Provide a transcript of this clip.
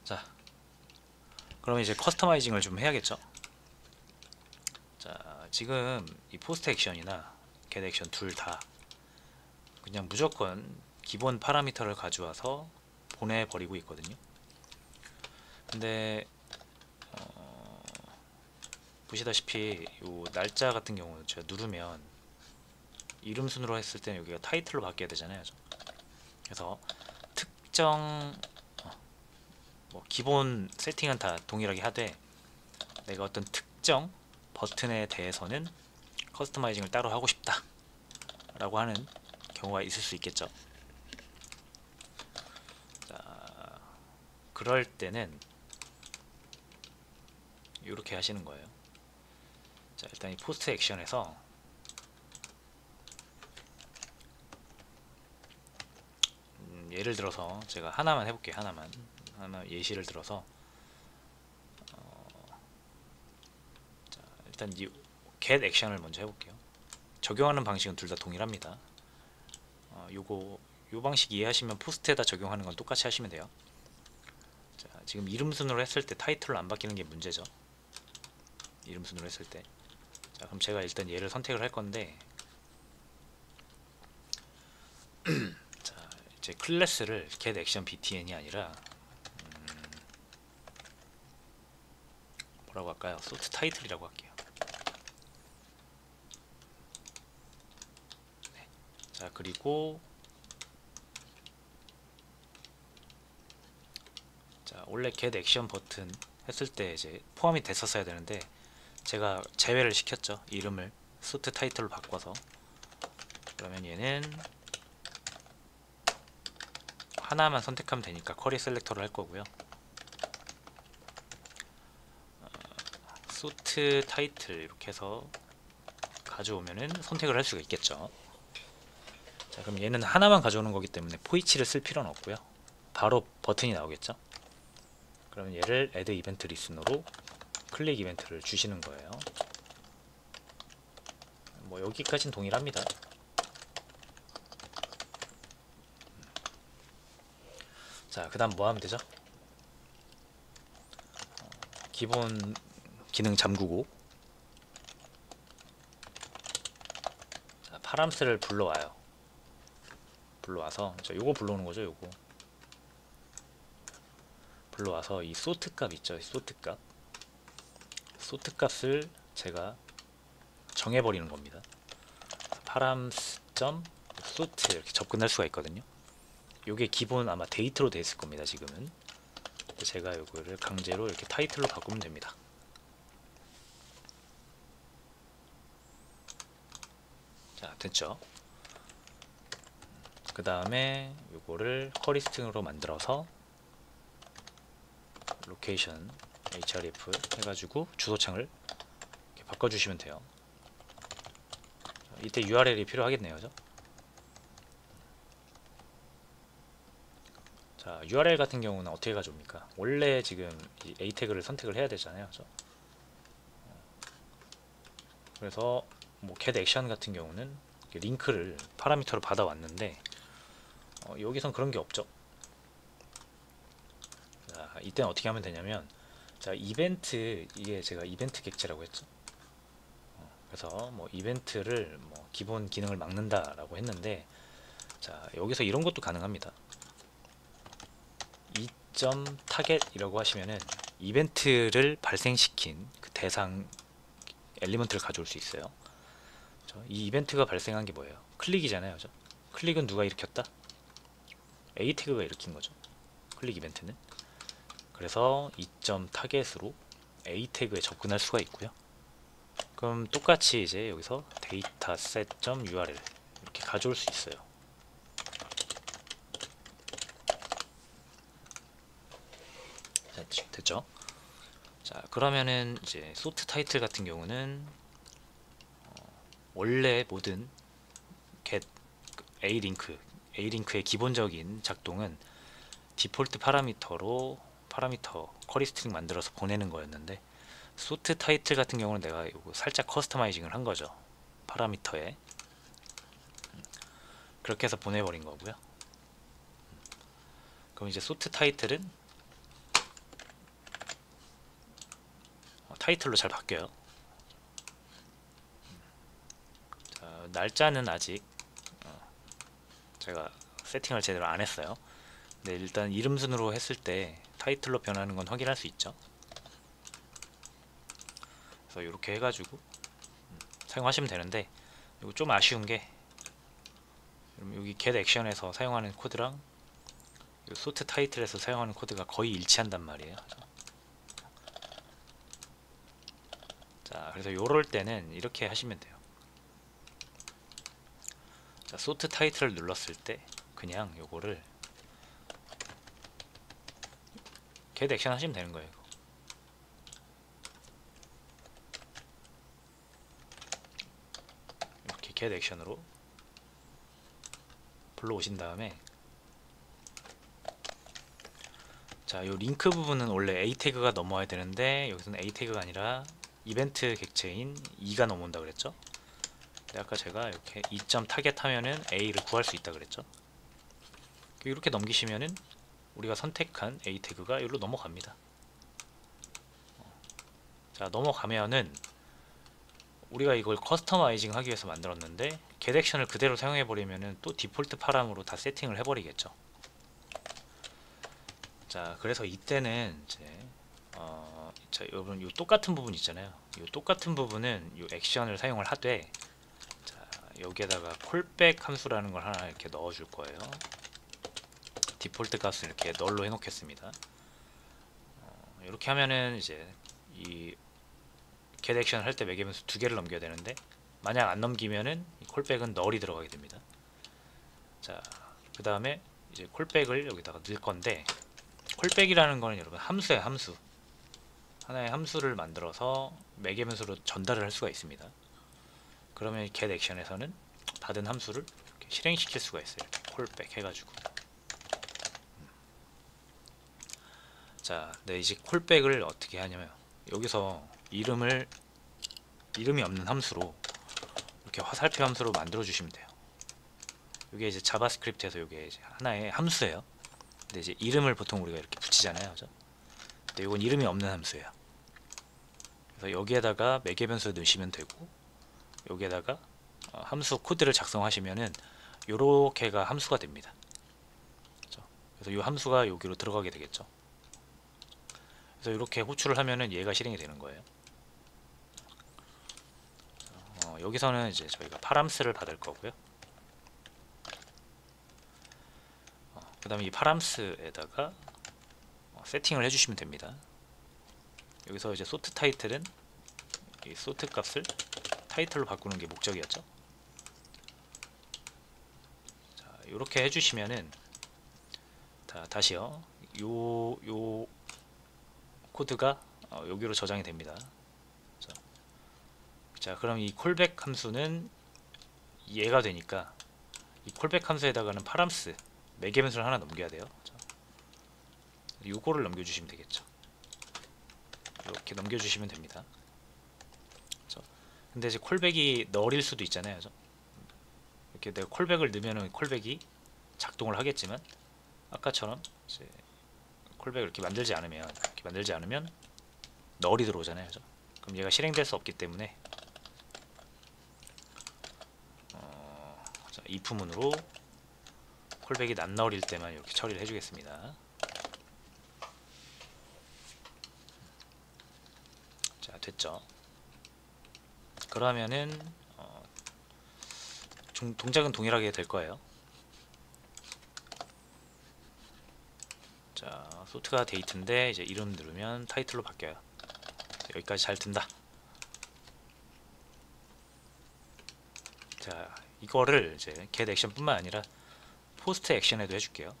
자, 그럼 이제 커스터마이징을 좀 해야겠죠. 자, 지금 이 포스트 액션이나 get 액션 둘 다 그냥 무조건 기본 파라미터를 가져와서 보내버리고 있거든요. 근데 보시다시피 이 날짜 같은 경우는 제가 누르면 이름 순으로 했을 때는 여기가 타이틀로 바뀌어야 되잖아요. 그래서 특정 뭐 기본 세팅은 다 동일하게 하되 내가 어떤 특정 버튼에 대해서는 커스터마이징을 따로 하고 싶다 라고 하는 경우가 있을 수 있겠죠. 자, 그럴 때는 이렇게 하시는 거예요. 자, 일단 이 포스트 액션에서 예를 들어서 제가 하나만 해볼게요. 하나 예시를 들어서 자, 일단 이 get 액션을 먼저 해볼게요. 적용하는 방식은 둘 다 동일합니다. 요 방식 이해하시면 포스트에다 적용하는 건 똑같이 하시면 돼요. 자, 지금 이름 순으로 했을 때 타이틀로 안 바뀌는 게 문제죠. 이름 순으로 했을 때. 자, 그럼 제가 일단 얘를 선택을 할 건데, 자, 이제 클래스를 get action btn이 아니라 뭐라고 할까요? sort title이라고 할게요. 네. 자, 그리고 자, 원래 get action 버튼 했을 때 이제 포함이 됐었어야 되는데 제가 제외를 시켰죠. 이름을 sort title로 바꿔서. 그러면 얘는 하나만 선택하면 되니까 쿼리 셀렉터를 할 거고요. sort title 이렇게 해서 가져오면은 선택을 할 수가 있겠죠. 자, 그럼 얘는 하나만 가져오는 거기 때문에 포이치를 쓸 필요는 없고요. 바로 버튼이 나오겠죠. 그러면 얘를 add event listen으로 클릭 이벤트를 주시는 거예요. 뭐 여기까지는 동일합니다. 자, 그 다음 뭐 하면 되죠? 기본 기능 잠그고, 자, 파람스를 불러와요. 불러와서 요거 불러오는 거죠. 요거 불러와서 이 소트 값 있죠. 소트 값을 제가 정해버리는 겁니다. 파람스.소트 이렇게 접근할 수가 있거든요. 요게 기본 아마 데이트로 돼 있을 겁니다. 지금은 제가 요거를 강제로 이렇게 타이틀로 바꾸면 됩니다. 자, 됐죠. 그 다음에 요거를 쿼리 스트링으로 만들어서 로케이션 href 해가지고 주소창을 이렇게 바꿔주시면 돼요. 이때 URL이 필요하겠네요. 그죠? 자, URL 같은 경우는 어떻게 가져옵니까? 원래 지금 이 A 태그를 선택을 해야 되잖아요. 그죠? 그래서 뭐 get action 같은 경우는 링크를 파라미터로 받아왔는데 여기선 그런 게 없죠. 자, 이때는 어떻게 하면 되냐면, 자, 이벤트, 이게 제가 이벤트 객체라고 했죠. 그래서 뭐 이벤트를 뭐 기본 기능을 막는다라고 했는데, 자, 여기서 이런 것도 가능합니다. 2.target이라고 하시면은 이벤트를 발생시킨 그 대상 엘리먼트를 가져올 수 있어요. 이 이벤트가 발생한 게 뭐예요? 클릭이잖아요. 그죠? 클릭은 누가 일으켰다? A 태그가 일으킨 거죠. 클릭 이벤트는. 그래서 2.target으로 A 태그에 접근할 수가 있고요. 그럼 똑같이 이제 여기서 dataset.url 이렇게 가져올 수 있어요. 됐죠? 자, 그러면은 이제 소트 타이틀 같은 경우는 원래 모든 get a 링크의 기본적인 작동은 디폴트 파라미터 쿼리 스트링 만들어서 보내는 거였는데, 소트 타이틀 같은 경우는 내가 이거 살짝 커스터마이징을 한 거죠. 파라미터에 그렇게 해서 보내버린 거고요. 그럼 이제 소트 타이틀은 타이틀로 잘 바뀌어요. 자, 날짜는 아직 제가 세팅을 제대로 안 했어요. 근데 일단 이름 순으로 했을 때 타이틀로 변하는 건 확인할 수 있죠. 그래서 이렇게 해가지고 사용하시면 되는데, 이거 좀 아쉬운 게 여기 get action에서 사용하는 코드랑 소트 타이틀에서 사용하는 코드가 거의 일치한단 말이에요. 자, 그래서 요럴 때는 이렇게 하시면 돼요. 자, 소트 타이틀을 눌렀을 때 그냥 요거를 get action 하시면 되는 거예요. 이거. 이렇게 get action으로 불러오신 다음에, 자, 요 링크 부분은 원래 A 태그가 넘어야 되는데 여기서는 A 태그가 아니라 이벤트 객체인 2가 넘어온다 그랬죠. 근데 아까 제가 이렇게 2점 타겟 하면은 A를 구할 수 있다 그랬죠. 이렇게 넘기시면은 우리가 선택한 A 태그가 여기로 넘어갑니다. 자, 넘어가면은 우리가 이걸 커스터마이징 하기 위해서 만들었는데 get action을 그대로 사용해 버리면은 또 디폴트 파람으로 다 세팅을 해 버리겠죠. 자, 그래서 이때는 이제 자, 여러분 요 똑같은 부분 있잖아요. 요 똑같은 부분은 요 액션을 사용을 하되, 자, 여기에다가 콜백 함수라는 걸 하나 이렇게 넣어 줄 거예요. 디폴트 값을 이렇게 널로 해 놓겠습니다. 이렇게 하면은 이제 이 get 액션을 할 때 매개변수 두 개를 넘겨야 되는데, 만약 안 넘기면은 이 콜백은 널이 들어가게 됩니다. 자, 그 다음에 이제 콜백을 여기다가 넣을 건데, 콜백이라는 거는 여러분 함수예요. 함수. 하나의 함수를 만들어서 매개변수로 전달을 할 수가 있습니다. 그러면 get 액션에서는 받은 함수를 이렇게 실행시킬 수가 있어요. 이렇게 콜백 해가지고. 자, 네, 이제 콜백을 어떻게 하냐면 여기서 이름이 없는 함수로 이렇게 화살표 함수로 만들어 주시면 돼요. 이게 이제 자바스크립트에서 이게 이제 하나의 함수예요. 근데 이제 이름을 보통 우리가 이렇게 붙이잖아요, 그죠? 근데 이건 이름이 없는 함수예요. 그래서 여기에다가 매개변수 넣으시면 되고, 여기에다가 함수 코드를 작성하시면은 요렇게가 함수가 됩니다. 그렇죠? 그래서 이 함수가 여기로 들어가게 되겠죠. 그래서 이렇게 호출을 하면은 얘가 실행이 되는 거예요. 여기서는 이제 저희가 파람스를 받을 거고요. 그 다음에 이 파람스에다가 세팅을 해주시면 됩니다. 여기서 이제 소트 타이틀은 이 소트 값을 타이틀로 바꾸는 게 목적이었죠. 자, 이렇게 해주시면은, 다시요. 요 코드가 여기로 저장이 됩니다. 자, 그럼 이 콜백 함수는 얘가 되니까 이 콜백 함수에다가는 파람스 매개변수를 하나 넘겨야 돼요. 요거를 넘겨주시면 되겠죠. 이렇게 넘겨주시면 됩니다. 그렇죠? 근데 이제 콜백이 널일 수도 있잖아요. 그렇죠? 이렇게 내가 콜백을 넣으면은 콜백이 작동을 하겠지만, 아까처럼 이제 콜백을 이렇게 만들지 않으면 널이 들어오잖아요. 그렇죠? 그럼 얘가 실행될 수 없기 때문에 자, if문으로 콜백이 난널일 때만 이렇게 처리를 해주겠습니다. 자, 됐죠. 그러면은 동작은 동일하게 될 거예요. 자, 소트가 데이트인데 이제 이름 누르면 타이틀로 바뀌어요. 여기까지 잘 든다. 자, 이거를 이제 get 액션 뿐만 아니라 포스트 액션에도 해줄게요.